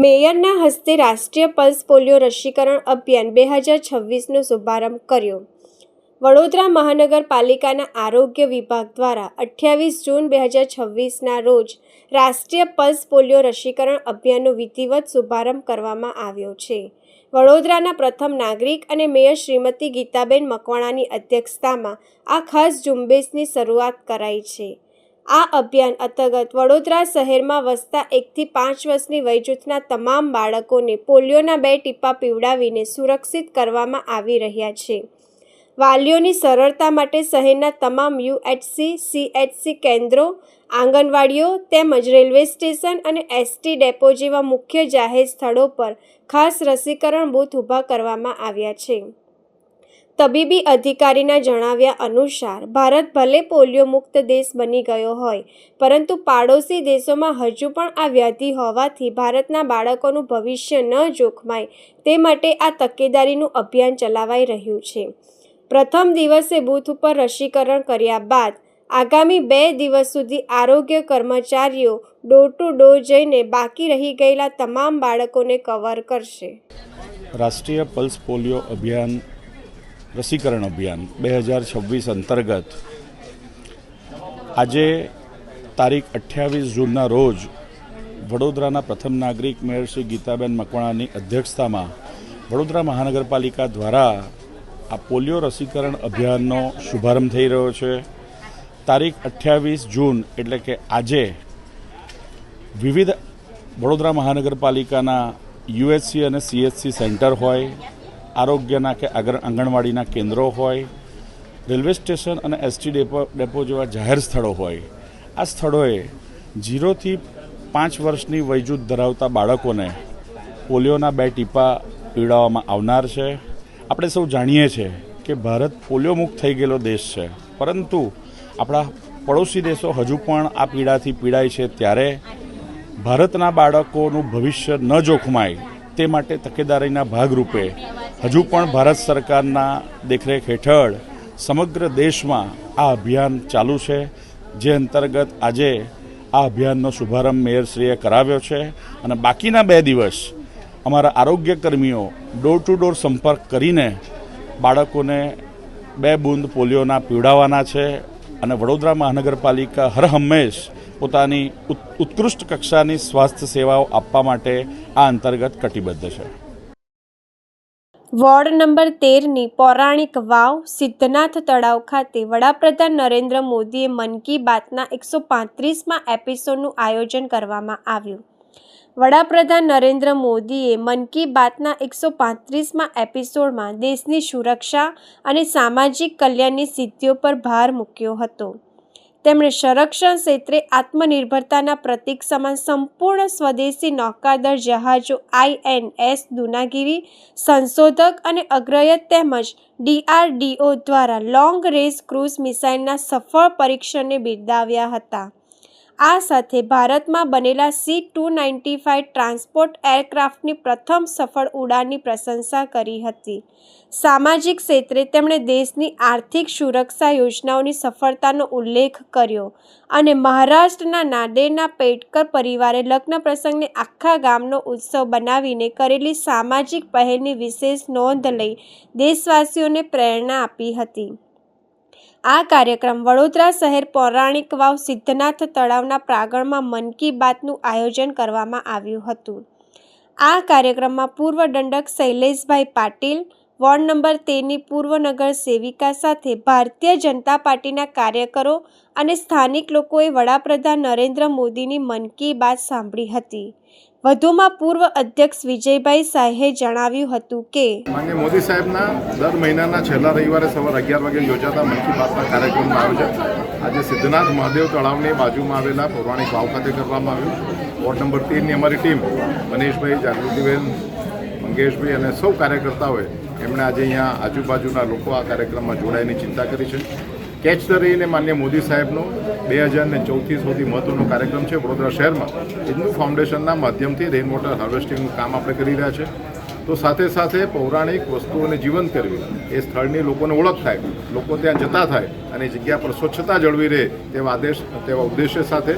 મેયરના હસ્તે રાષ્ટ્રીય pulse polio રસીકરણ અભિયાન 2026નો શુભારંભ કર્યો. વડોદરા મહાનગરપાલિકાના આરોગ્ય વિભાગ દ્વારા 28 જૂન 2026ના રોજ રાષ્ટ્રીય પલ્સ પોલિયો રસીકરણ અભિયાનનો વિધિવત શુભારંભ કરવામાં આવ્યો છે. વડોદરાના પ્રથમ નાગરિક અને મેયર શ્રીમતી ગીતાબેન મકવાણાની અધ્યક્ષતામાં આ ખાસ ઝુંબેશની શરૂઆત કરાઈ છે. આ અભિયાન અંતર્ગત વડોદરા શહેરમાં વસતા 1 થી 5 વર્ષની વયજૂથના તમામ બાળકોને પોલિયોના 2 ટીપા પીવડાવીને સુરક્ષિત કરવામાં આવી રહ્યા છે. વાલીઓની સરળતા માટે શહેરના તમામ UHC, CHC કેન્દ્રો, આંગણવાડીઓ તેમજ રેલવે સ્ટેશન અને ST ડેપો જેવા મુખ્ય જાહેર સ્થળો પર ખાસ રસીકરણ બૂથ ઊભા કરવામાં આવ્યા છે. તબીબી અધિકારીના જણાવ્યા અનુસાર ભારત ભલે પોલિયો મુક્ત દેશ બની ગયો હોય, પરંતુ પાડોશી દેશોમાં હજુ પણ આ વ્યાધિ હોવાથી ભારતના બાળકોનું ભવિષ્ય ન જોખમાય તે માટે આ તકેદારીનું અભિયાન ચલાવાઈ રહ્યું છે. પ્રથમ દિવસે બૂથ ઉપર રસીકરણ કર્યા બાદ આગામી 2 દિવસ સુધી આરોગ્ય કર્મચારીઓ ડોર ટુ ડોર જઈને બાકી રહી ગયેલા તમામ બાળકોને કવર કરશે. રાષ્ટ્રીય પલ્સ પોલિયો અભિયાન રસીકરણ અભિયાન 2026 અંતર્ગત આજે તારીખ 28 જૂનના રોજ વડોદરાના પ્રથમ નાગરિક મેયર શ્રી ગીતાબેન મકવાણાની અધ્યક્ષતામાં વડોદરા મહાનગરપાલિકા દ્વારા આ પોલિયો રસીકરણ અભિયાનનો શુભારંભ થઈ રહ્યો છે. તારીખ 28 જૂન એટલે કે આજે વિવિધ વડોદરા મહાનગરપાલિકાના UHC અને CHC સેન્ટર હોય, આરોગ્યના કે આંગણવાડીના કેન્દ્રો હોય, રેલવે સ્ટેશન અને ST ડેપો જેવા જાહેર સ્થળો હોય, આ સ્થળોએ 0 થી 5 વર્ષની વયજૂથ ધરાવતા બાળકોને પોલિયોના 2 ટીપા પીવડાવવામાં આવનાર છે. આપણે સૌ જાણીએ છીએ કે ભારત પોલિયો મુક્ત થઈ ગયેલો દેશ છે, પરંતુ આપણા પડોશી દેશો હજુ પણ આ પીડાથી પીડાય છે. ત્યારે ભારતના બાળકોનું ભવિષ્ય ન જોખમાય તે માટે તકેદારીના ભાગરૂપે હજુ પણ ભારત સરકારના દેખરેખ હેઠળ સમગ્ર દેશમાં આ અભિયાન ચાલુ છે, જે અંતર્ગત આજે આ અભિયાનનો શુભારંભ મેયરશ્રીએ કરાવ્યો છે. અને બાકીના 2 દિવસ અમારા આરોગ્ય કર્મીઓ ડોર ટુ ડોર સંપર્ક કરીને બાળકોને 2 બૂંદ પોલિયોના પીવડાવવાના છે. અને વડોદરા મહાનગરપાલિકા હર હંમેશ પોતાની ઉત્કૃષ્ટ કક્ષાની સ્વાસ્થ્ય સેવાઓ આપવા માટે આ અંતર્ગત કટિબદ્ધ છે. વોર્ડ નંબર 13ની પૌરાણિક વાવ સિદ્ધનાથ તળાવ ખાતે વડાપ્રધાન નરેન્દ્ર મોદીએ મન કી બાતના 135મા એપિસોડનું આયોજન કરવામાં આવ્યું. વડાપ્રધાન નરેન્દ્ર મોદીએ મન કી બાતના 135મા એપિસોડમાં દેશની સુરક્ષા અને સામાજિક કલ્યાણની સિદ્ધિઓ પર ભાર મૂક્યો હતો. તેમણે સંરક્ષણ ક્ષેત્રે આત્મનિર્ભરતાના પ્રતીક સમાન સંપૂર્ણ સ્વદેશી નૌકાદળ જહાજો INS દુનાગીરી સંશોધક અને અગ્રયત તેમજ DRDO દ્વારા લોંગ રેન્જ ક્રૂઝ મિસાઇલના સફળ પરીક્ષણને બિરદાવ્યા હતા. આ સાથે ભારતમાં બનેલા C-295 ટ્રાન્સપોર્ટ એરક્રાફ્ટની પ્રથમ સફળ ઉડાનની પ્રશંસા કરી હતી. સામાજિક ક્ષેત્રે તેમણે દેશની આર્થિક સુરક્ષા યોજનાઓની સફળતાનો ઉલ્લેખ કર્યો અને મહારાષ્ટ્રના નાંદેડના પેટકર પરિવારે લગ્ન પ્રસંગને આખા ગામનો ઉત્સવ બનાવીને કરેલી સામાજિક પહેલની વિશેષ નોંધ લઈ દેશવાસીઓને પ્રેરણા આપી હતી. આ કાર્યક્રમ વડોદરા શહેર પૌરાણિક વાવ સિદ્ધનાથ તળાવના પ્રાંગણમાં મન કી બાતનું આયોજન કરવામાં આવ્યું હતું. આ કાર્યક્રમમાં પૂર્વ દંડક શૈલેષભાઈ પાટીલ, વોર્ડ નંબર 13ની પૂર્વ નગર સેવિકા સાથે ભારતીય જનતા પાર્ટીના કાર્યકરો અને સ્થાનિક લોકોએ વડાપ્રધાન નરેન્દ્ર મોદીની મન કી બાત સાંભળી હતી. વધુમાં પૂર્વ અધ્યક્ષ વિજયભાઈ શાહે જણાવ્યું હતું કે માનનીય મોદી સાહેબના દર મહિનાના છેલ્લા રવિવારે સવારે 11 વાગે યોજાતા મન કી બાતના કાર્યક્રમનું આયોજન આજે સિદ્ધનાથ મહાદેવ તળાવની બાજુમાં આવેલા પૌરાણિક વાવ ખાતે કરવામાં આવ્યું. વોર્ડ નંબર 13ની અમારી ટીમ મનીષભાઈ, જાગૃતિબેન, મંગેશભાઈ અને સૌ કાર્યકર્તાઓએ એમણે આજે અહીંયા આજુબાજુના લોકો આ કાર્યક્રમમાં જોડાઈને ચિંતા કરી છે. કેચ ધ રેઇન એ માનનીય મોદી સાહેબનો 2014થી સૌથી મહત્ત્વનો કાર્યક્રમ છે. વડોદરા શહેરમાં હિન્દુ ફાઉન્ડેશનના માધ્યમથી રેઇન વોટર હાર્વેસ્ટિંગનું કામ આપણે કરી રહ્યા છે. તો સાથે સાથે પૌરાણિક વસ્તુઓને જીવંત કરવી, એ સ્થળની લોકોને ઓળખ થાય, લોકો ત્યાં જતા થાય અને જગ્યા પર સ્વચ્છતા જળવી રહે તેવા ઉદ્દેશ્ય સાથે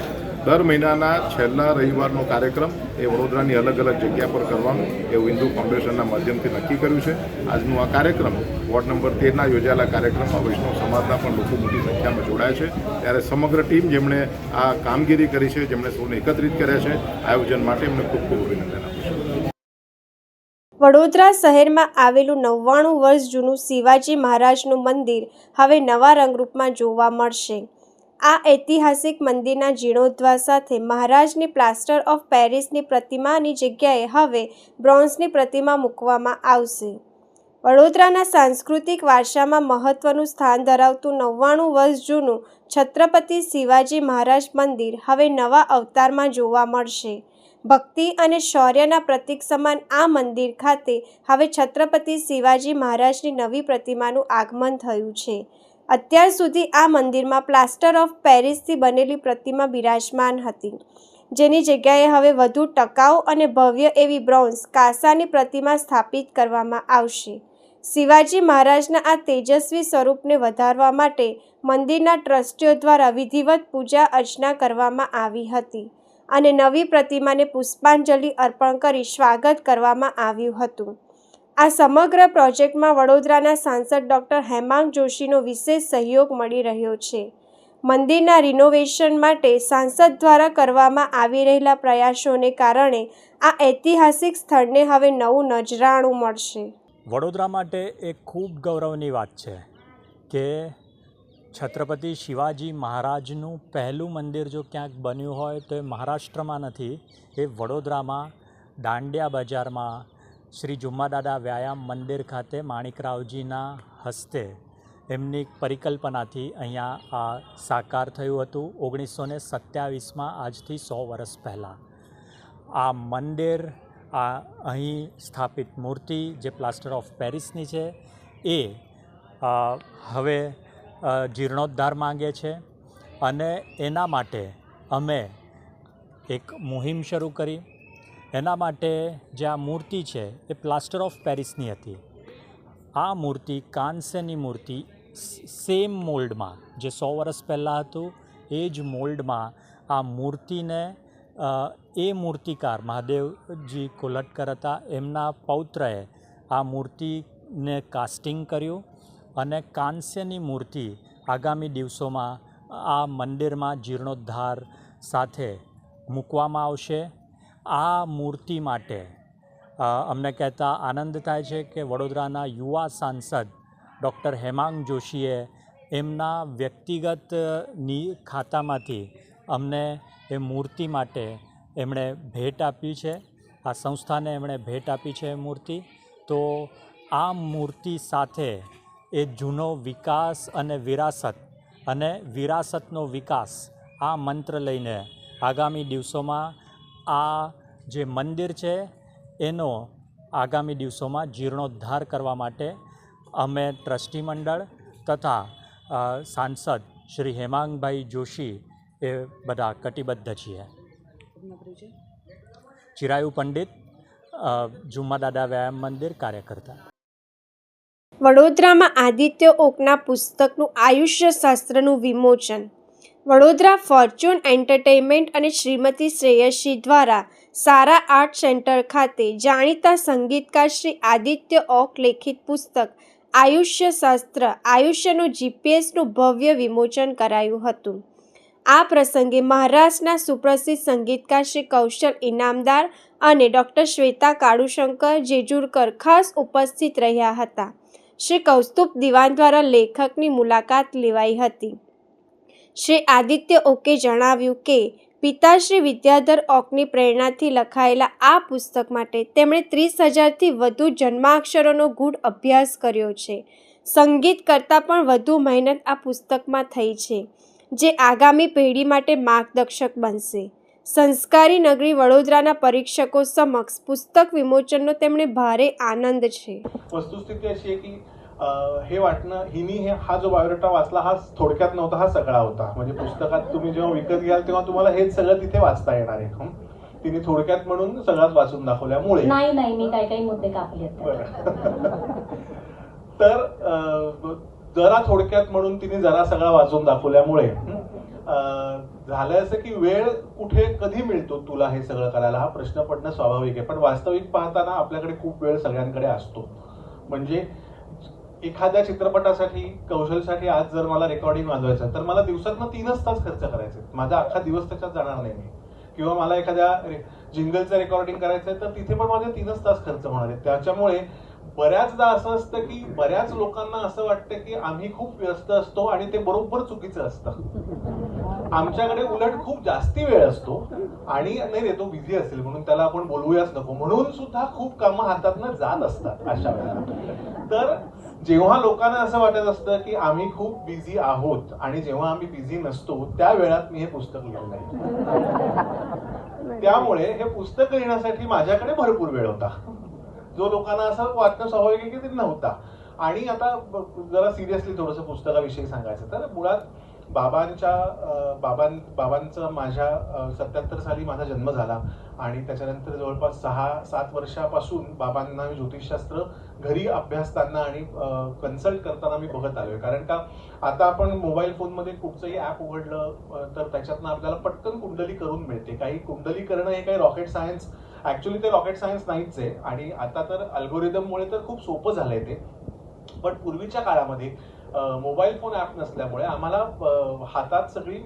દર મહિનાના છેલ્લા રવિવારનો કાર્યક્રમ એ વડોદરાની અલગ અલગ જગ્યા પર કરવાનું એવું હિન્દુ ફાઉન્ડેશનના માધ્યમથી નક્કી કર્યું છે. આજનું આ કાર્યક્રમ વોર્ડ નંબર 13ના યોજાયેલા કાર્યક્રમમાં વૈષ્ણવ સમાજના પણ લોકો મોટી સંખ્યામાં જોડાયા છે. ત્યારે સમગ્ર ટીમ જેમણે આ કામગીરી કરી છે, જેમણે સૌને એકત્રિત કર્યા છે, આયોજન માટે એમને ખૂબ ખૂબ અભિનંદન આપું છું. વડોદરા શહેરમાં આવેલું 99 વર્ષ જૂનું શિવાજી મહારાજનું મંદિર હવે નવા રંગરૂપમાં જોવા મળશે. આ ઐતિહાસિક મંદિરના જીર્ણોદ્ધાર સાથે મહારાજની પ્લાસ્ટર ઓફ પેરિસની પ્રતિમાની જગ્યાએ હવે બ્રોન્ઝની પ્રતિમા મૂકવામાં આવશે. વડોદરાના સાંસ્કૃતિક વારસામાં મહત્વનું સ્થાન ધરાવતું 99 વર્ષ જૂનું છત્રપતિ શિવાજી મહારાજ મંદિર હવે નવા અવતારમાં જોવા મળશે. ભક્તિ અને શૌર્યના પ્રતીક સમાન આ મંદિર ખાતે હવે છત્રપતિ શિવાજી મહારાજની નવી પ્રતિમાનું આગમન થયું છે. અત્યાર સુધી આ મંદિરમાં પ્લાસ્ટર ઓફ પેરિસથી બનેલી પ્રતિમા બિરાજમાન હતી, જેની જગ્યાએ હવે વધુ ટકાઉ અને ભવ્ય એવી બ્રોન્ઝ કાંસાની પ્રતિમા સ્થાપિત કરવામાં આવશે. શિવાજી મહારાજના આ તેજસ્વી સ્વરૂપને વધારવા માટે મંદિરના ટ્રસ્ટીઓ દ્વારા વિધિવત પૂજા અર્ચના કરવામાં આવી હતી અને નવી પ્રતિમાને પુષ્પાંજલિ અર્પણ કરી સ્વાગત કરવામાં આવ્યું હતું. આ સમગ્ર પ્રોજેક્ટમાં વડોદરાના સાંસદ ડૉક્ટર હેમાંગ જોશીનો વિશેષ સહયોગ મળી રહ્યો છે. મંદિરના રિનોવેશન માટે સાંસદ દ્વારા કરવામાં આવી રહેલા પ્રયાસોને કારણે આ ઐતિહાસિક સ્થળને હવે નવું નજરાણું મળશે. વડોદરા માટે એક ખૂબ ગૌરવની વાત છે કે છત્રપતિ શિવાજી મહારાજનું પહેલું મંદિર જો ક્યાંક બન્યું હોય તો એ મહારાષ્ટ્રમાં નથી, એ વડોદરામાં દાંડિયા બજારમાં શ્રી જુમ્માદાદા વ્યાયામ મંદિર ખાતે માણિકરાવજીના હસ્તે એમની પરિકલ્પનાથી અહીંયા આ સાકાર થયું હતું 1927માં, આજથી 100 વર્ષ પહેલાં. આ મંદિર, આ અહીં સ્થાપિત મૂર્તિ જે પ્લાસ્ટર ઓફ પેરિસની છે એ હવે જીર્ણોદ્ધાર માંગે છે અને એના માટે અમે એક મુહિમ શરૂ કરી. એના માટે જે આ મૂર્તિ છે એ પ્લાસ્ટર ઓફ પેરિસની હતી. આ મૂર્તિ કાંસ્યની મૂર્તિ સેમ મોલ્ડમાં, જે 100 વર્ષ પહેલાં હતું એ જ મોલ્ડમાં આ મૂર્તિને એ મૂર્તિકાર મહાદેવજી કોલટકર હતા, એમના પૌત્રએ આ મૂર્તિને કાસ્ટિંગ કર્યું અને કાંસ્યની મૂર્તિ આગામી દિવસોમાં આ મંદિરમાં જીર્ણોદ્ધાર સાથે મૂકવામાં આવશે. આ મૂર્તિ માટે અમને કહેતા આનંદ થાય છે કે વડોદરાના યુવા સાંસદ ડૉક્ટર હેમાંગ જોશીએ એમના વ્યક્તિગત ખાતામાંથી અમને એ મૂર્તિ માટે એમણે ભેટ આપી છે, આ સંસ્થાને એમણે ભેટ આપી છે એ મૂર્તિ. તો આ મૂર્તિ સાથે એ જૂનો વિકાસ અને વિરાસતનો વિકાસ આ મંત્ર લઈને આગામી દિવસોમાં આ જે મંદિર છે એનો આગામી દિવસોમાં જીર્ણોદ્ધાર કરવા માટે અમે ટ્રસ્ટી મંડળ તથા સાંસદ શ્રી હેમાંગભાઈ જોશી એ બધા કટિબદ્ધ છીએ. ચિરાયુ પંડિત, જુમ્માદાદા વ્યાયામ મંદિર કાર્યકર્તા. વડોદરામાં આદિત્ય ઓકના પુસ્તકનું આયુષ્ય શાસ્ત્રનું વિમોચન. વડોદરા ફોર્ચ્યુન એન્ટરટેઇનમેન્ટ અને શ્રીમતી શ્રેયસી દ્વારા સારા આર્ટ સેન્ટર ખાતે જાણીતા સંગીતકાર શ્રી આદિત્ય ઓક લેખિત પુસ્તક આયુષ્ય શાસ્ત્ર, આયુષ્યનું જીપીએસનું ભવ્ય વિમોચન કરાયું હતું. આ પ્રસંગે મહારાષ્ટ્રના સુપ્રસિદ્ધ સંગીતકાર શ્રી કૌશલ ઇનામદાર અને ડૉક્ટર શ્વેતા કાળુશંકર જેજુરકર ખાસ ઉપસ્થિત રહ્યા હતા. શ્રી કૌસ્તુભ દિવાન દ્વારા લેખકની મુલાકાત લેવાઈ હતી. શ્રી આદિત્ય ઓકે જણાવ્યું કે પિતા શ્રી વિદ્યાધર ઓકની પ્રેરણાથી લખાયેલા આ પુસ્તક માટે તેમણે 30,000થી વધુ જન્માક્ષરોનો ગૂઢ અભ્યાસ કર્યો છે. સંગીત કરતાં પણ વધુ મહેનત આ પુસ્તકમાં થઈ છે, જે આગામી પેઢી માટે માર્ગદર્શક બનશે. સંસ્કારી નગરી વડોદરાના પરીક્ષકો સમક્ષ પુस्तक विमोचनનો તેમણે ભારે आनंद છે. वस्तुस्थिती अशी आहे की हे वाटणं हिनी हा जो बायोडेटा वाचला हा थोडक्यात नव्हता, हा सगळा होता. म्हणजे पुस्तकात तुम्ही जेव्हा विकत घ्याल तेव्हा तुम्हाला हेच सगळं तिथे वाचता येणार आहे. तिने थोडक्यात म्हणून सगळंच वाचून दाखवल्यामुळे नाही मी काही मुद्दे कापले तर जरा थोडक्यात म्हणून तिने जरा सगळं वाचून दाखवल्यामुळे झालं असं की वेळ कुठे कधी मिळतो तुला हे सगळं करायला, हा प्रश्न पडणं स्वाभाविक आहे. पण वास्तविक पाहताना आपल्याकडे खूप वेळ सगळ्यांकडे असतो. म्हणजे एखाद्या चित्रपटासाठी, कौशलसाठी आज जर मला रेकॉर्डिंग वाजवायचं तर मला दिवसातनं 3च तास खर्च करायचे, माझा अख्खा दिवस त्याच्यात जाणार नाही. किंवा मला एखाद्या जिंगलचं रेकॉर्डिंग करायचंय तर तिथे पण माझे 3च तास खर्च होणार आहेत. त्याच्यामुळे बऱ्याचदा असं असतं की बऱ्याच लोकांना असं वाटतं की आम्ही खूप व्यस्त असतो आणि ते बरोबर चुकीचं असतं. आमच्याकडे उलट खूप जास्ती वेळ असतो आणि नाही रे तो बिझी असेल म्हणून त्याला आपण बोलवूयाच नको म्हणून सुद्धा खूप कामं हातातनं जात असतात अशा वेळेला. तर जेव्हा लोकांना असं वाटत असतं की आम्ही खूप बिझी आहोत आणि जेव्हा आम्ही बिझी नसतो त्या वेळात मी हे पुस्तक लिहिलं आहे. त्यामुळे हे पुस्तक लिहिण्यासाठी माझ्याकडे भरपूर वेळ होता, जो लोकांना असं वाटणं स्वाभाविक आहे की ते नव्हता. आणि आता जरा सिरियसली थोडंसं पुस्तकाविषयी सांगायचं तर मुळात बाबांचं माझ्या 77 साली माझा जन्म झाला आणि त्याच्यानंतर जवळपास 6-7 वर्षापासून बाबांना मी ज्योतिषशास्त्र घरी अभ्यासताना आणि कन्सल्ट करताना मी बघत आलोय. कारण का आता आपण मोबाईल फोनमध्ये कुठचंही ऍप उघडलं तर त्याच्यातनं आपल्याला पटकन कुंडली करून मिळते. काही कुंडली करणं हे काही रॉकेट सायन्स, ऍक्च्युली ते रॉकेट सायन्स नाहीच आहे आणि आता तर अल्गोरिदममुळे तर खूप सोपं झालंय ते. पण पूर्वीच्या काळामध्ये मोबाईल फोन ऍप नसल्यामुळे आम्हाला हातात सगळी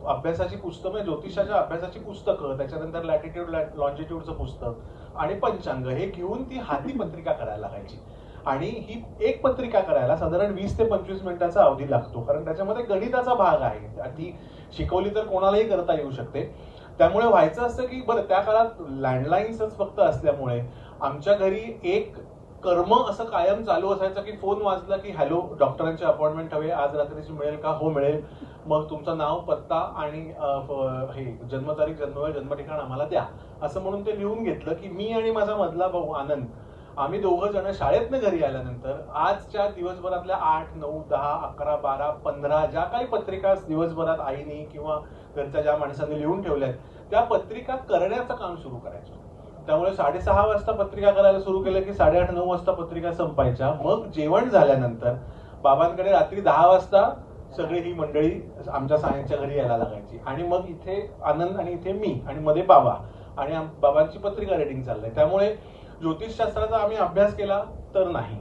अभ्यासाची पुस्तकं, ज्योतिषाच्या अभ्यासाची पुस्तकं, त्याच्यानंतर लॅटिट्यूड लॉन्जिट्यूडचं पुस्तक आणि पंचांग हे घेऊन ती हाती पत्रिका करायला लागायची. आणि ही एक पत्रिका करायला साधारण 20 ते 25 मिनिटाचा अवधी लागतो, कारण त्याच्यामध्ये गणिताचा भाग आहे. ती शिकवली तर कोणालाही करता येऊ शकते. त्यामुळे व्हायचं असतं की बरं त्या काळात लँडलाईन्सच फक्त असल्यामुळे आमच्या घरी एक कर्म असं कायम चालू असायचं की फोन वाजला की हॅलो डॉक्टरांची अपॉइंटमेंट हवी, आज रात्रीची मिळेल का? हो मिळेल. मग तुमचं नाव, पत्ता आणि हे जन्मतारीख, जन्मवेळ, जन्मठिकाण आम्हाला द्या, असं म्हणून ते लिहून घेतलं की मी आणि माझा मधला भाऊ आनंद आम्ही दोघं जण शाळेतनं घरी आल्यानंतर आजच्या दिवसभरातल्या 8, 9, 10, 11, 12, 15 ज्या काही पत्रिका दिवसभरात आईने किंवा घरच्या ज्या माणसांनी लिहून ठेवल्यात त्या पत्रिका करण्याचं काम सुरू करायचं. त्यामुळे 6:30 वाजता पत्रिका करायला सुरू केलं की 8:30-9 वाजता पत्रिका संपायच्या. मग जेवण झाल्यानंतर बाबांकडे रात्री 10 वाजता सगळी ही मंडळी आमच्या सायन्सच्या घरी यायला लागायची आणि मग इथे आनंद आणि इथे मी आणि मध्ये बाबा आणि बाबांची पत्रिका रेटिंग चाललंय. त्यामुळे ज्योतिषशास्त्राचा आम्ही अभ्यास केला तर नाही,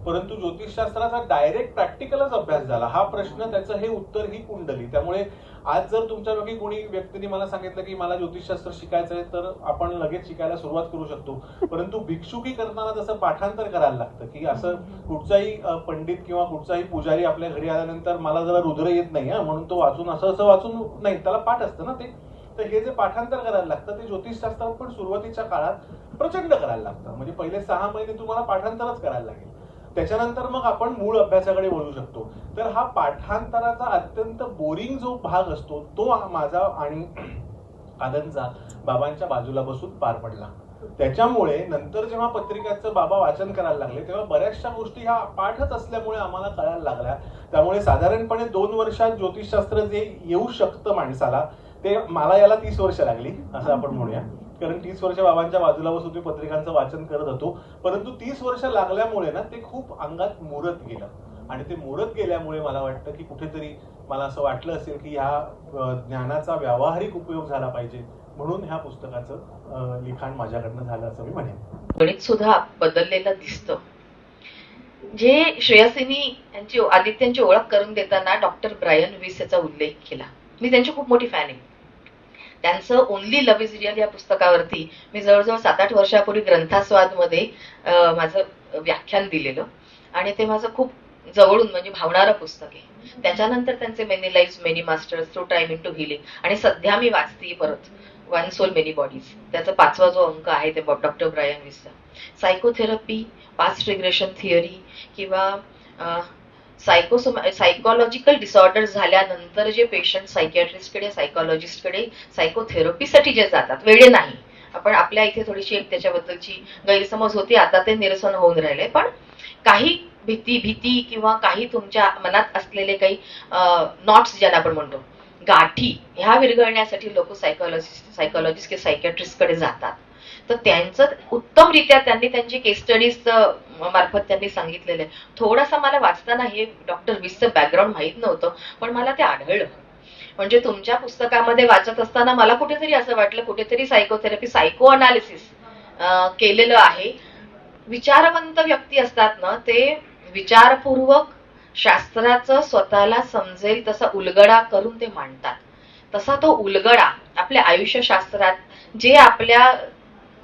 परंतु ज्योतिषशास्त्राचा डायरेक्ट प्रॅक्टिकलच अभ्यास झाला. हा प्रश्न, त्याचं हे उत्तर ही कुंडली. त्यामुळे आज जर तुमच्यापैकी कोणी व्यक्तीने मला सांगितलं की मला ज्योतिषशास्त्र शिकायचं आहे तर आपण लगेच शिकायला सुरुवात करू शकतो. परंतु भिक्षुकी करताना तसं पाठांतर करायला लागतं की असं कुठचाही पंडित किंवा कुठचाही पुजारी आपल्या घरी आल्यानंतर मला जरा रुद्र येत नाही म्हणून तो वाचून असं वाचून नाही, त्याला पाठ असतं ना ते. तर हे जे पाठांतर करायला लागतं ते ज्योतिषशास्त्रात पण सुरुवातीच्या काळात प्रचंड करायला लागतं. म्हणजे पहिले 6 महिने तुम्हाला पाठांतरच करायला लागेल, त्याच्यानंतर मग आपण मूळ अभ्यासाकडे वळू शकतो. तर हा पाठांतराचा अत्यंत बोरिंग जो भाग असतो तो माझा आणि आनंदचा बाबांच्या बाजूला बसून पार पडला. त्याच्यामुळे नंतर जेव्हा पत्रिकाचं बाबा वाचन करायला लागले तेव्हा बऱ्याचशा गोष्टी ह्या पाठच असल्यामुळे आम्हाला कळायला लागल्या. त्यामुळे साधारणपणे 2 वर्षात ज्योतिषशास्त्र जे येऊ शकतं माणसाला ते मला याला 30 वर्ष लागली असं आपण म्हणूया. कारण 30 वर्ष बाबांच्या बाजूला बसून मी पत्रिकांचं वाचन करत होतो. परंतु 30 वर्ष लागल्यामुळे ना ते खूप अंगात मुरत गेलं आणि ते मुरत गेल्यामुळे मला वाटतं की कुठेतरी मला असं वाटलं असेल की ह्या ज्ञानाचा व्यावहारिक उपयोग झाला पाहिजे, म्हणून ह्या पुस्तकाचं लिखाण माझ्याकडनं झालं असं मी म्हणेन. गणित सुद्धा बदललेलं दिसतं. जे श्रेयसीनी यांची आदित्यांची ओळख करून देताना डॉक्टर ब्रायन विस याचा उल्लेख केला. मी त्यांची खूप मोठी फॅन आहे. त्यांचं ओनली लव्ह इज रिअल या पुस्तकावरती मी जवळजवळ 7-8 वर्षापूर्वी ग्रंथास्वादमध्ये माझं व्याख्यान दिलेलं आणि ते माझं खूप जवळून म्हणजे भावणारं पुस्तक आहे. त्याच्यानंतर त्यांचे many lives many masters, through time into healing आणि सध्या मी वाचते परत वन सोल मेनी बॉडीज. त्याचा 5वा जो अंक आहे ते डॉक्टर ब्रायन विसचा. सायकोथेरपी, पास्ट रिग्रेशन थिअरी किंवा सायकोलॉजिकल डिसऑर्डर झाल्यानंतर जे पेशंट सायकियाट्रिस्टकडे, सायकोलॉजिस्टकडे सायकोथेरपीसाठी जे जातात, वेळे नाही. आपण आपल्या इथे थोडीशी एक त्याच्याबद्दलची गैरसमज होती, आता ते निरसन होऊन राहिले. पण काही भीती किंवा काही तुमच्या मनात असलेले काही नॉट्स ज्यांना आपण म्हणतो, गाठी, ह्या विरघळण्यासाठी लोक सायकोलॉजिस्ट किंवा सायकियाट्रिस्टकडे जातात. तर त्यांचं उत्तमरित्या त्यांनी त्यांची केस स्टडीज मार्फत त्यांनी सांगितलेलं आहे. थोडासा मला वाचताना हे डॉक्टर विसचं बॅकग्राऊंड माहीत नव्हतं, पण मला ते आढळलं म्हणजे तुमच्या पुस्तकामध्ये वाचत असताना मला कुठेतरी असं वाटलं, कुठेतरी सायकोथेरपी, सायको अनालिसिस केलेलं आहे. विचारवंत व्यक्ती असतात ना, ते विचारपूर्वक शास्त्राचं स्वतःला समजेल तसा उलगडा करून ते मांडतात. तसा तो उलगडा आपल्या आयुष्यशास्त्रात जे आपल्या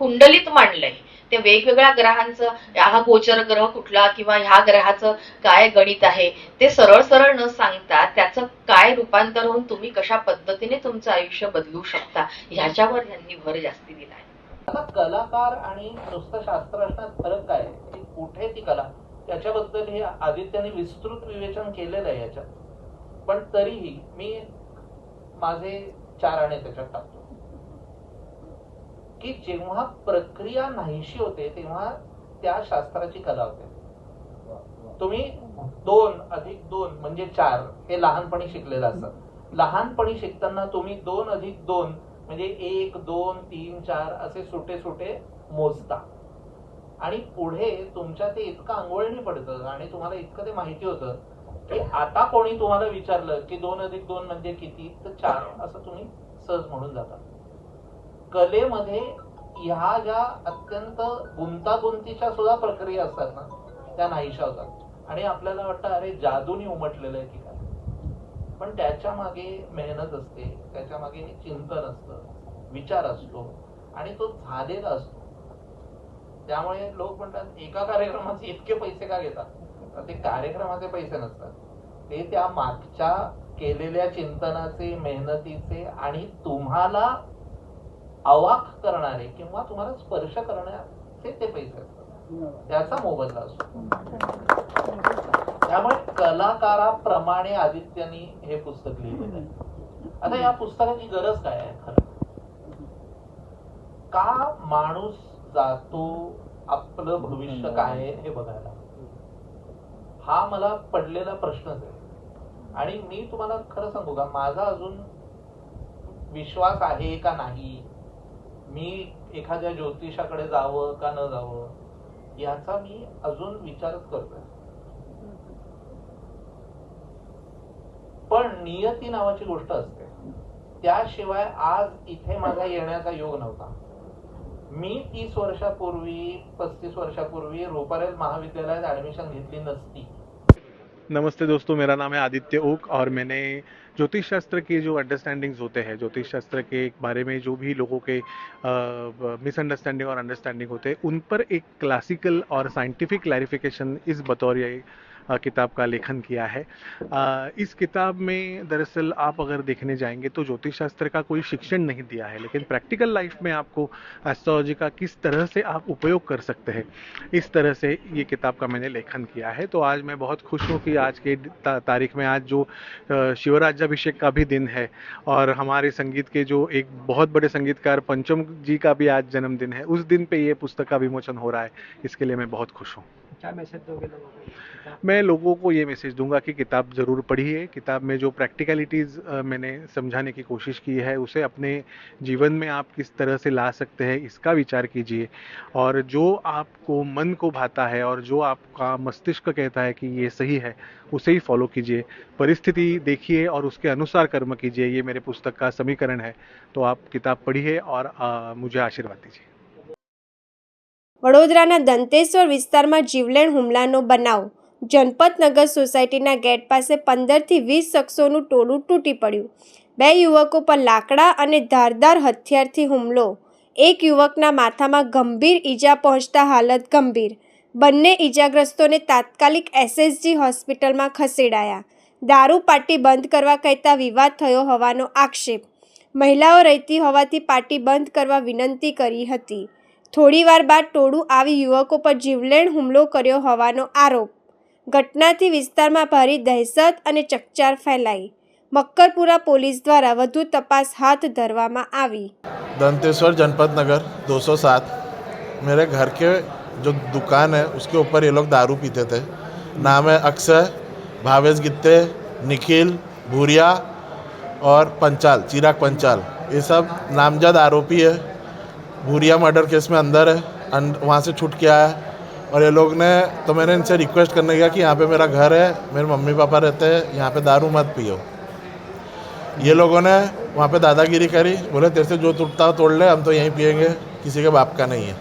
कुंडलीत मांडलंय, त्या वेगवेगळ्या ग्रहांचं, हा गोचर ग्रह कुठला किंवा ह्या ग्रहाचं काय गणित आहे, ते सरळ सरळ न सांगता त्याचं काय रूपांतर होऊन तुम्ही कशा पद्धतीने तुमचं आयुष्य बदलू शकता ह्याच्यावर यांनी भर जास्ती दिला आहे. आता कलाकार आणि नुसतं शास्त्रज्ञात फरक काय आहे, की कुठे ती कला, त्याच्याबद्दल हे आदित्याने विस्तृत विवेचन केलेलं आहे याच्यात. पण तरीही मी माझे 4 आणे त्याच्यात टाकतो की जेव्हा प्रक्रिया नाहीशी होते तेव्हा त्या शास्त्राची कला होते. तुम्ही 2 अधिक 2 म्हणजे 4 हे लहानपणी शिकलेलं असतं. लहानपणी शिकताना तुम्ही 2 अधिक 2 म्हणजे 1, 2, 3, 4 असे सुटे सुटे मोजता आणि पुढे तुमच्या ते इतकं अंघोळणी पडतं आणि तुम्हाला इतकं ते माहिती होतं की आता कोणी तुम्हाला विचारलं की 2 अधिक 2 म्हणजे किती, तर 4 असं तुम्ही सहज म्हणून जाता. कलेमध्ये ह्या ज्या अत्यंत गुंतागुंतीच्या सुद्धा प्रक्रिया असतात ना, त्या नाहीशा होतात आणि आपल्याला वाटतं अरे जादूनी उमटलेलं आहे की काय. पण त्याच्या मागे मेहनत असते, त्याच्या मागे चिंतन असतं, विचार असतो आणि तो झालेला असतो. त्यामुळे लोक म्हणतात एका कार्यक्रमाचे इतके पैसे का घेतात, तर ते कार्यक्रमाचे पैसे नसतात, ते त्या मागच्या केलेल्या चिंतनाचे, मेहनतीचे आणि तुम्हाला अवाक करणारे किंवा तुम्हाला स्पर्श करण्याचे ते पैसे असतात, त्याचा मोबदला असतो. त्यामुळे कलाकाराप्रमाणे आदित्यानी हे पुस्तक लिहिलेलं आहे. आता या पुस्तकाची गरज काय आहे खरं, का माणूस जातो, आपलं भविष्य काय आहे हे बघायला, हा मला पडलेला प्रश्नच आहे. आणि मी तुम्हाला खरं सांगू का, माझा अजून विश्वास आहे का नाही, मी एखाद्या ज्योतिषाकडे जावं का न जावं, याचा मी अजून विचारच करतोय. पण नियती नावाची गोष्ट असते, त्याशिवाय आज इथे माझा येण्याचा योग नव्हता. मी 30 वर्षापूर्वी 35 वर्षापूर्वी रोपारेल महाविद्यालयात ऍडमिशन घेतली नसती. नमस्ते दोस्तों, मेरा नाम है आदित्य ओक और मैंने ज्योतिष शास्त्र के जो अंडरस्टैंडिंग्स होते हैं, ज्योतिष शास्त्र के बारे में जो भी लोगों के मिसअंडरस्टैंडिंग और अंडरस्टैंडिंग होते हैं, उन पर एक क्लासिकल और साइंटिफिक क्लैरिफिकेशन इस बतौर ये किताब का लेखन किया है। इस किताब में दरअसल आप अगर देखने जाएंगे तो ज्योतिष शास्त्र का कोई शिक्षण नहीं दिया है, लेकिन प्रैक्टिकल लाइफ में आपको एस्ट्रोलॉजी का किस तरह से आप उपयोग कर सकते हैं, इस तरह से ये किताब का मैंने लेखन किया है। तो आज मैं बहुत खुश हूँ कि आज के तारीख में, आज जो शिवराज्याभिषेक का भी दिन है और हमारे संगीत के जो एक बहुत बड़े संगीतकार पंचम जी का भी आज जन्मदिन है, उस दिन पे ये पुस्तक का विमोचन हो रहा है। इसके लिए मैं बहुत खुश हूँ। क्या मैसेज दोगे लोगों को? मैं लोगों को ये मैसेज दूंगा कि किताब ज़रूर पढ़िए। किताब में जो प्रैक्टिकलिटीज़ मैंने समझाने की कोशिश की है, उसे अपने जीवन में आप किस तरह से ला सकते हैं, इसका विचार कीजिए। और जो आपको मन को भाता है और जो आपका मस्तिष्क कहता है कि ये सही है, उसे ही फॉलो कीजिए। परिस्थिति देखिए और उसके अनुसार कर्म कीजिए। ये मेरे पुस्तक का समीकरण है। तो आप किताब पढ़िए और मुझे आशीर्वाद दीजिए। વડોદરાના દંતેશ્વર વિસ્તારમાં જીવલેણ હુમલાનો બનાવ. જનપતનગર સોસાયટીના ગેટ પાસે 15થી 20 શખ્સોનું ટોળું તૂટી પડ્યું. 2 યુવકો પર લાકડા અને ધારદાર હથિયારથી હુમલો. એક યુવકના માથામાં ગંભીર ઈજા પહોંચતા હાલત ગંભીર. બંને ઈજાગ્રસ્તોને તાત્કાલિક SSG હોસ્પિટલમાં ખસેડાયા. દારૂ પાર્ટી બંધ કરવા કહેતા વિવાદ થયો હોવાનો આક્ષેપ. મહિલાઓ રહેતી હોવાથી પાર્ટી બંધ કરવા વિનંતી કરી હતી. થોડીવાર બાદ ટોળું આવી યુવકો પર જીવલેણ હુમલો કર્યો હોવાનો આરોપ. ઘટનાથી વિસ્તારમાં ભારે દહેશત અને ચકચાર ફેલાઈ. મક્કરપુરા પોલીસ દ્વારા વધુ તપાસ હાથ ધરવામાં આવી. दंतेश्वर जनपद नगर 207 मेरे घर के जो दुकान है उसके ऊपर ये लोग दारू पीते थे। नाम है अक्षय, भावेश गित्ते, निखिल भूरिया और पंचाल, चिराग पंचाल। ये सब नामजद आरोपी है। भूरिया मर्डर केस में अंदर है, वहाँ से छूट के आया। और ये लोग ने, तो मैंने इनसे रिक्वेस्ट करने गया कि यहाँ पे मेरा घर है, मेरे मम्मी पापा रहते हैं, यहाँ पे दारू मत पियो। ये लोगों ने वहाँ पे दादागिरी करी, बोले तेरे से जो टूटता हो तोड़ ले, हम तो यहीं पिएंगे, किसी के बाप का नहीं है।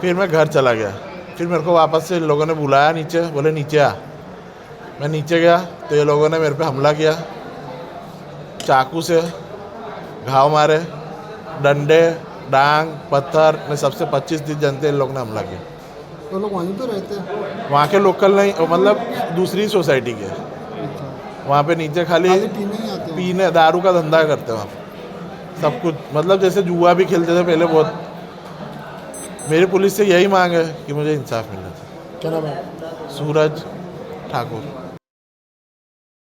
फिर मैं घर चला गया। फिर मेरे को वापस से इन लोगों ने बुलाया नीचे, बोले नीचे आ। मैं नीचे गया तो ये लोगों ने मेरे पे हमला किया, चाकू से घाव मारे, डंडे, डांग, पत्थर में सबसे 25-30 जनते इन लोग ने हमला किया। तो लोग वहीं पे रहते हैं? वहाँ के लोकल नहीं, मतलब दूसरी सोसाइटी के। वहाँ पे नीचे खाली पीने ही आते हैं? पीने, दारू का धंधा करते हैं वहाँ पे। सब कुछ मतलब जैसे जुआ भी खेलते थे पहले बहुत। मेरी पुलिस से यही मांग है कि मुझे इंसाफ मिलना चाहिए। क्या नाम है? सूरज ठाकुर।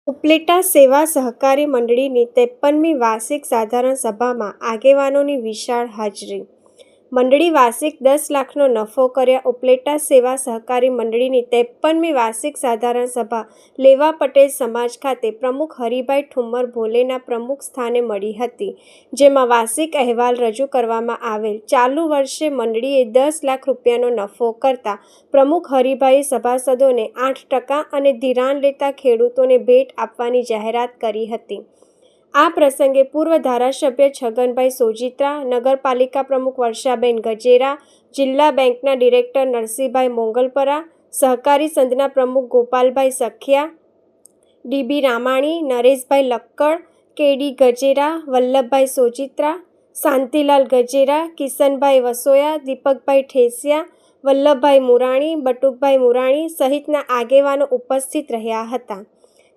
ઉપલેટા સેવા સહકારી મંડળીની 53મી વાર્ષિક સાધારણ સભામાં આગેવાનોની વિશાળ હાજરી. મંડળી વાર્ષિક 10 લાખનો નફો કર્યા. ઉપલેટા સેવા સહકારી મંડળીની 53મી વાર્ષિક સાધારણ સભા લેવા પટેલ સમાજ ખાતે પ્રમુખ હરિભાઈ ઠુમ્મર ભોલેના પ્રમુખ સ્થાને મળી હતી, જેમાં વાર્ષિક અહેવાલ રજૂ કરવામાં આવેલ. ચાલુ વર્ષે મંડળીએ 10 લાખ રૂપિયાનો નફો કરતા પ્રમુખ હરિભાઈએ સભાસદોને 8% અને ધિરાણ લેતા ખેડૂતોને ભેટ આપવાની જાહેરાત કરી હતી. આ પ્રસંગે પૂર્વ ધારાસભ્ય છગનભાઈ સોજીત્રા, નગરપાલિકા પ્રમુખ વર્ષાબેન ગજેરા, જિલ્લા બેંકના ડિરેક્ટર નરસિંહભાઈ મોંગલપરા, સહકારી સંઘના પ્રમુખ ગોપાલભાઈ સખિયા, ડીબી રામાણી, નરેશભાઈ લક્કડ, કેડી ગજેરા, વલ્લભભાઈ સોજીત્રા, શાંતિલાલ ગજેરા, કિશનભાઈ વસોયા, દીપકભાઈ ઠેસિયા, વલ્લભભાઈ મુરાણી, બટુકભાઈ મુરાણી સહિતના આગેવાનો ઉપસ્થિત રહ્યા હતા.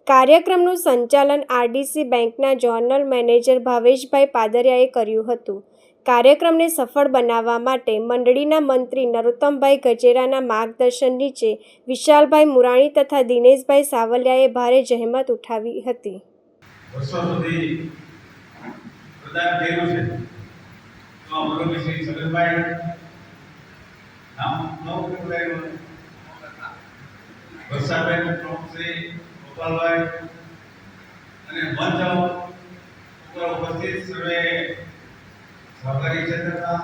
કાર્યક્રમનું સંચાલન આરડીસી બેંકના ઝોનલ મેનેજર ભાવેશભાઈ પાદરિયાએ કર્યું હતું. કાર્યક્રમને સફળ બનાવવા માટે મંડળીના મંત્રી નરોત્તમભાઈ ગજેરાના માર્ગદર્શન નીચે વિશાલભાઈ મુરાણી તથા દિનેશભાઈ સાવલિયાએ ભારે જહેમત ઉઠાવી હતી. વર્ષો સુધી પ્રદાન કર્યું છે તો અમરોલી શ્રી છગનભાઈ નામ નવું કરાયું, વર્ષાબેન પ્રમુખ શ્રી ગોપાલભાઈ અને મંચ ઉપર ઉપસ્થિત સર્વે સહકારી ક્ષેત્રના,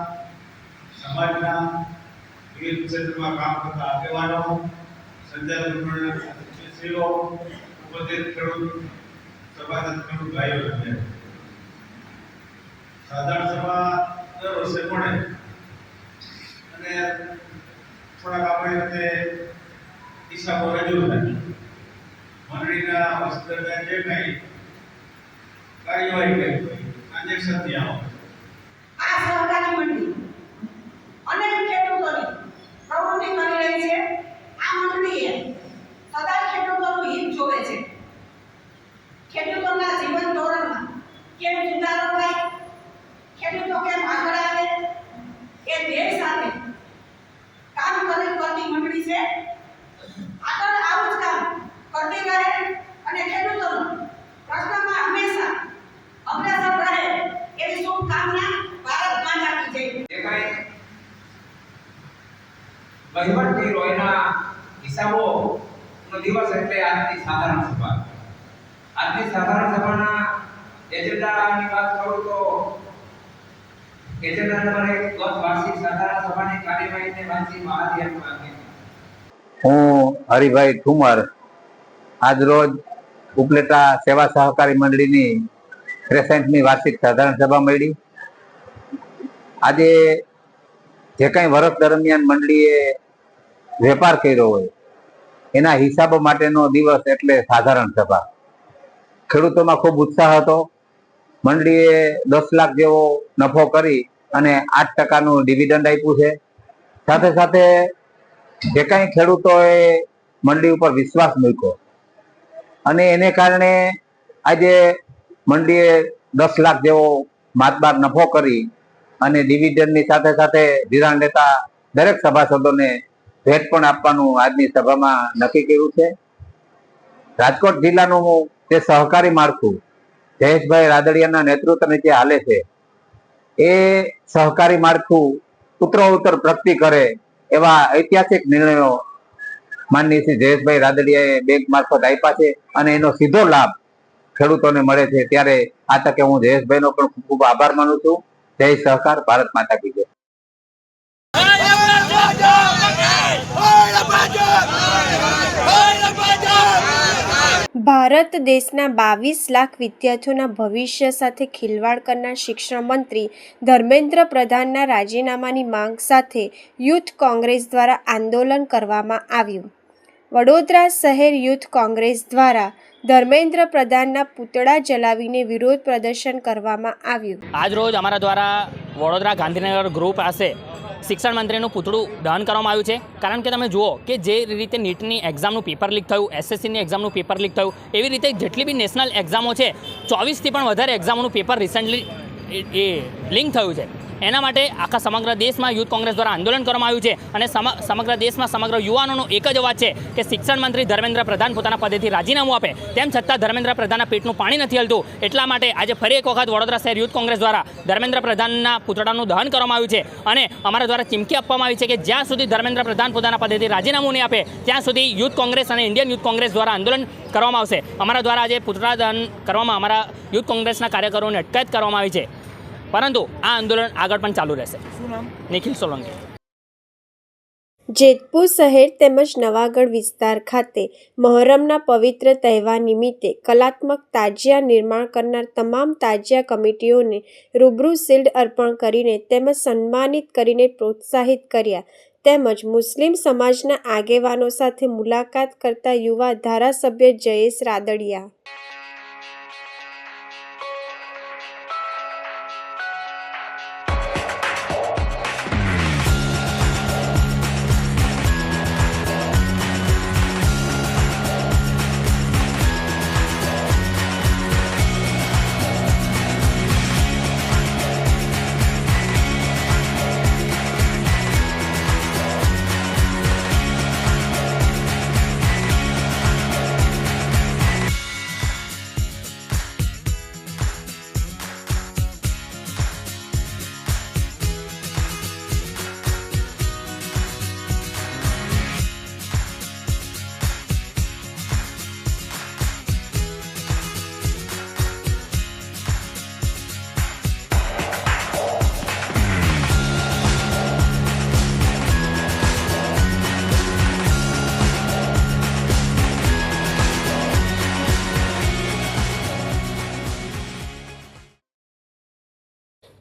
સમાજના વિવિધ ક્ષેત્રમાં કામ કરતા આગેવાનો, સંચાલક મંડળના ઉપસ્થિત ખેડૂત સભાસદ ખેડૂત ભાઈઓ બહેનો, સાધારણ સભા દર વર્ષે મળે અને થોડાક આપણે રીતે હિસાબો રજૂ થાય. મંડળીના વર્ષ દરમિયાન જે કંઈ કાર્યવાહી કરી હોય, ટ્રાન્ઝેક્શન થયા હોય, આ સહકારી મંડળી અનેક ખેડૂતોની પ્રવૃત્તિ કરી રહી છે. આ મંડળીએ સદા ખેડૂતોનું હિત જોવે છે. ખેડૂતોના જીવન ધોરણમાં કેમ સુધારો થાય, ખેડૂતો કેમ આગળ આવે, એ ધ્યેય સાથે કામ કરતી મંડળી છે. આગળ આવું જ કામ કરતી રહે અને ખેડૂતોનો પ્રશ્નમાં હંમેશા અગ્રેસર રહે એવી શુભકામના ભારત માતાની જય. જે કાંઈ વહીવટ કર્યો એના હિસાબોનો દિવસ એટલે આજની સાધારણ સભા. આજની સાધારણ સભાના એજન્ડાની વાત કરું તો એજન્ડા નંબર 1 ગત વાર્ષિક સાધારણ સભાની કાર્યવાહીને વાંચી મહાધી આપવા. હું હરિભાઈ ઠુમર આજ રોજ ઉપલેટા સેવા સહકારી મંડળીની 63મી વાર્ષિક સાધારણ સભા મળી. આજે જે કંઈ વર્ષ દરમિયાન મંડળીએ વેપાર કર્યો હોય એના હિસાબો માટેનો દિવસ એટલે સાધારણ સભા. ખેડૂતોમાં ખૂબ ઉત્સાહ હતો. મંડળીએ 10 લાખ જેવો નફો કરી અને 8%નું ડિવિડન્ડ આપ્યું છે. સાથે સાથે જે કાંઈ ખેડૂતોએ મંડળી ઉપર વિશ્વાસ મૂક્યો અને એને કારણે આજે મંડળીએ 10 લાખ જેવો માતબાર નફો કરી અને ડિવિડન્ડની સાથે સાથે ધિરાણ લેતા દરેક સભાસદોને ભેટ પણ આપવાનું આજની સભામાં નક્કી કર્યું છે. રાજકોટ જિલ્લાનું જે સહકારી માળખું જયેશભાઈ રાદડિયાના નેતૃત્વ નીચે હાલે છે, એ સહકારી માળખું ઉત્તરોત્તર પ્રગતિ કરે એવા ઐતિહાસિક નિર્ણયો માનનીય શ્રી જયેશભાઈ રાદડિયાએ બેંક મારફત આપ્યા છે અને એનો સીધો લાભ ખેડૂતોને મળે છે. ત્યારે આ તકે હું જયેશભાઈનો પણ ખૂબ ખૂબ આભાર માનું છું. જય સહકાર, ભારત માતા કી જય. ભારત દેશના 22 લાખ વિદ્યાર્થીઓના ભવિષ્ય સાથે ખિલવાડ કરનાર શિક્ષણ મંત્રી ધર્મેન્દ્ર પ્રધાનના રાજીનામાની માંગ સાથે યુથ કોંગ્રેસ દ્વારા આંદોલન કરવામાં આવ્યું. વડોદરા શહેર યુથ કોંગ્રેસ દ્વારા ધર્મેન્દ્ર પ્રધાનના પુતળા જલાવીને વિરોધ પ્રદર્શન કરવામાં આવ્યું. આજ રોજ અમારા દ્વારા વડોદરા ગાંધીનગર ગ્રુપ પાસે શિક્ષણ મંત્રીનું પૂતળું દહન કરવામાં આવ્યું છે. કારણ કે તમે જુઓ કે જે રીતે નીટની એક્ઝામનું પેપર લીક થયું, એસએસસીની એક્ઝામનું પેપર લીક થયું, એવી રીતે જેટલી બી નેશનલ એક્ઝામો છે 24થી પણ વધારે એક્ઝામોનું પેપર રિસન્ટલી લિંક થયું છે. એના માટે આખા સમગ્ર દેશમાં યુથ કોંગ્રેસ દ્વારા આંદોલન કરવામાં આવ્યું છે અને સમગ્ર દેશમાં સમગ્ર યુવાનોનો એક જ અવાજ છે કે શિક્ષણ મંત્રી ધર્મેન્દ્ર પ્રધાન પોતાના પદેથી રાજીનામું આપે. તેમ છતાં ધર્મેન્દ્ર પ્રધાનના પેટનું પાણી નથી હલતું. એટલા માટે આજે ફરી એક વખત વડોદરા શહેર યુથ કોંગ્રેસ દ્વારા ધર્મેન્દ્ર પ્રધાનના પુતળાનું દહન કરવામાં આવ્યું છે અને અમારા દ્વારા ચીમકી આપવામાં આવી છે કે જ્યાં સુધી ધર્મેન્દ્ર પ્રધાન પોતાના પદેથી રાજીનામું નહીં આપે ત્યાં સુધી યુથ કોંગ્રેસ અને ઇન્ડિયન યુથ કોંગ્રેસ દ્વારા આંદોલન કરવામાં આવશે. અમારા દ્વારા આજે પુતળા દહન કરવામાં અમારા યુથ કોંગ્રેસના કાર્યકરોની અટકાયત કરવામાં આવી છે, પરંતુ આ આંદોલન આગળ પણ ચાલુ રહેશે. નિખિલ સોલંકી. જેતપુર શહેર તેમજ નવાગઢ વિસ્તાર ખાતે મહોરમના પવિત્ર તહેવાર નિમિત્તે કલાત્મક તાજિયા નિર્માણ કરનાર તમામ તાજિયા કમિટીઓને રૂબરૂ શિલ્ડ અર્પણ કરીને તેમજ સન્માનિત કરીને પ્રોત્સાહિત કર્યા. તેમજ મુસ્લિમ સમાજના આગેવાનો સાથે મુલાકાત કરતા યુવા ધારાસભ્ય જયેશ રાદડિયા.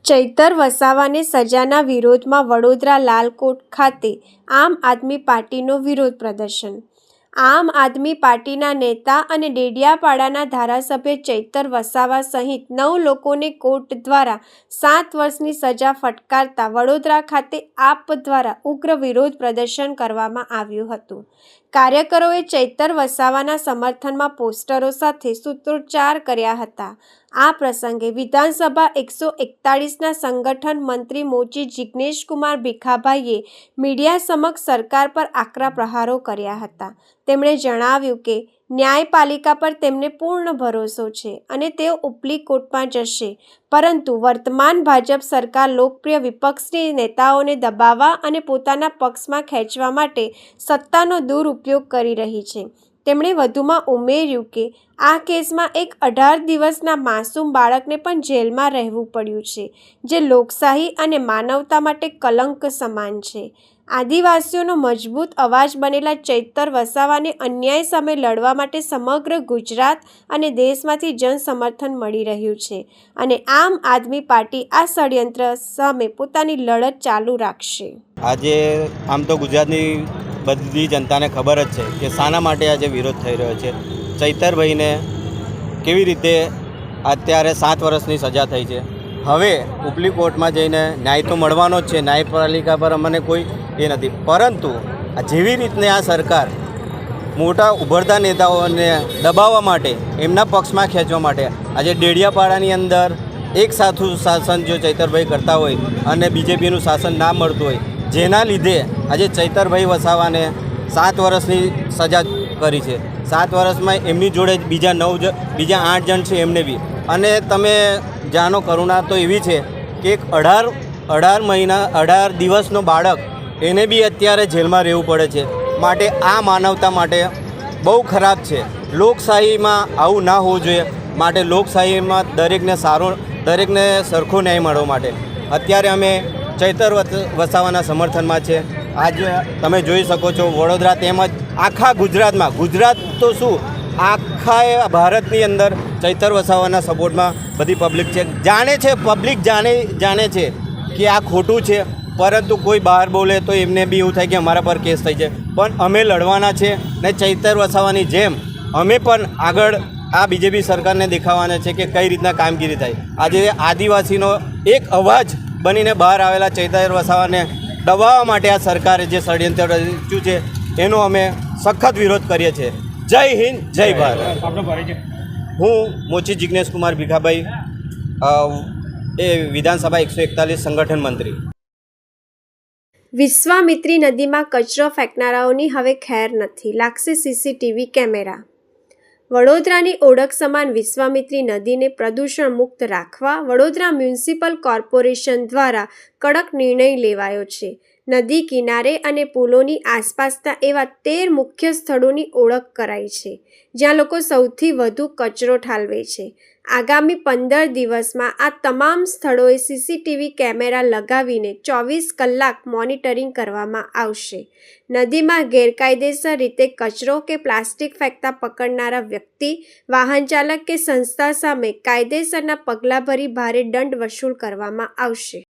ચૈતર વસાવાને સજાના વિરોધમાં વડોદરા લાલકોટ ખાતે આમ આદમી પાર્ટીનો વિરોધ પ્રદર્શન. આમ આદમી પાર્ટીના નેતા અને ડેડિયાપાડાના ધારાસભ્ય ચૈતર વસાવા સહિત 9 લોકોને કોર્ટ દ્વારા 7 વર્ષની સજા ફટકારતા વડોદરા ખાતે આપ દ્વારા ઉગ્ર વિરોધ પ્રદર્શન કરવામાં આવ્યું હતું. કાર્યકરોએ ચૈતર વસાવાના સમર્થનમાં પોસ્ટરો સાથે સૂત્રોચ્ચાર કર્યા હતા. આ પ્રસંગે વિધાનસભા 141ના સંગઠન મંત્રી મોચી જિગ્નેશકુમાર ભીખાભાઈએ મીડિયા સમક્ષ સરકાર પર આકરા પ્રહારો કર્યા હતા. તેમણે જણાવ્યું કે ન્યાયપાલિકા પર તેમને પૂર્ણ ભરોસો છે અને તેઓ ઉપલી કોર્ટમાં જશે, પરંતુ વર્તમાન ભાજપ સરકાર લોકપ્રિય વિપક્ષની નેતાઓને દબાવવા અને પોતાના પક્ષમાં ખેંચવા માટે સત્તાનો દુરુપયોગ કરી રહી છે. તેમણે વધુમાં ઉમેર્યું કે આ કેસમાં એક 18 દિવસના માસૂમ બાળકને પણ જેલમાં રહેવું પડ્યું છે, જે લોકશાહી અને માનવતા માટે કલંક સમાન છે. આદિવાસીઓનો મજબૂત અવાજ બનેલા ચૈતર વસાવાને અન્યાય સામે લડવા માટે સમગ્ર ગુજરાત અને દેશમાંથી જનસમર્થન મળી રહ્યું છે અને આમ આદમી પાર્ટી આ ષડયંત્ર સામે પોતાની લડત ચાલુ રાખશે. આજે આમ તો ગુજરાતની બધી જનતાને ખબર જ છે કે શાના માટે આજે વિરોધ થઈ રહ્યો છે. ચૈતરભાઈને કેવી રીતે અત્યારે 7 વર્ષની સજા થઈ છે. હવે ઉપલી કોર્ટમાં જઈને ન્યાય તો મળવાનો જ છે, ન્યાયપાલિકા પર અમને કોઈ એ નથી, પરંતુ જેવી રીતને આ સરકાર મોટા ઉભરતા નેતાઓને દબાવવા માટે, એમના પક્ષમાં ખેંચવા માટે આજે ડેડિયાપાડાની અંદર એક સાથું શાસન જો ચૈતરભાઈ કરતા હોય અને બીજેપીનું શાસન ના મળતું હોય, જેના લીધે આજે ચૈતરભાઈ વસાવાને 7 વર્ષની સજા કરી છે. 7 વર્ષમાં એમની જોડે બીજા 8 જણ છે એમને બી. અને તમે જાણો કરુણા તો એવી છે કે એક 18 દિવસનો બાળક એને બી અત્યારે જેલમાં રહેવું પડે છે. માટે આ માનવતા માટે બહુ ખરાબ છે. લોકશાહીમાં આવું ના હોવું જોઈએ. માટે લોકશાહીમાં દરેકને સરખો ન્યાય મળવા માટે અત્યારે અમે ચૈતર વસાવાના સમર્થનમાં છે. આજે તમે જોઈ શકો છો વડોદરા તેમજ આખા ગુજરાતમાં, ગુજરાત તો શું આખા ભારતની અંદર ચૈતર વસાવાના સપોર્ટમાં બધી પબ્લિક છે, પબ્લિક જાણે છે કે આ ખોટું છે, પરંતુ કોઈ બહાર બોલે તો એમને બી એવું થાય કે અમારા પર કેસ થઈ જાય. પણ અમે લડવાના છે ને ચૈતર વસાવાની જેમ અમે પણ આગળ આ બીજેપી સરકારને દેખાવાના છે કે કઈ રીતના કામગીરી થાય. આજે આદિવાસીનો એક અવાજ બનીને બહાર આવેલા ચૈતર વસાવાને દબાવવા માટે આ સરકારે જે ષડયંત્ર રચ્યું છે એનો અમે સખત વિરોધ કરીએ છીએ. જય હિન્દ, જય ભારત. હું મોચી જિજ્ઞેશ કુમાર ભીખાભાઈ, એ વિધાનસભા 141 સંગઠન મંત્રી. વિશ્વામિત્રી નદીમાં કચરો ફેંકનારાઓની હવે ખેર નથી, લાગશે સીસીટીવી કેમેરા. વડોદરાની ઓળખ સમાન વિશ્વામિત્રી નદીને પ્રદૂષણ મુક્ત રાખવા વડોદરા મ્યુનિસિપલ કોર્પોરેશન દ્વારા કડક નિર્ણય લેવાયો છે. નદી કિનારે અને પુલોની આસપાસના એવા 13 મુખ્ય સ્થળોની ઓળખ કરાઈ છે જ્યાં લોકો સૌથી વધુ કચરો ઠાલવે છે. આગામી 15 દિવસમાં આ તમામ સ્થળોએ સીસીટીવી કેમેરા લગાવીને 24 કલાક મોનિટરિંગ કરવામાં આવશે. નદીમાં ગેરકાયદેસર રીતે કચરો કે પ્લાસ્ટિક ફેંકતા પકડનારા વ્યક્તિ, વાહન ચાલક કે સંસ્થા સામે કાયદેસરના પગલાં ભરી ભારે દંડ વસૂલ કરવામાં આવશે.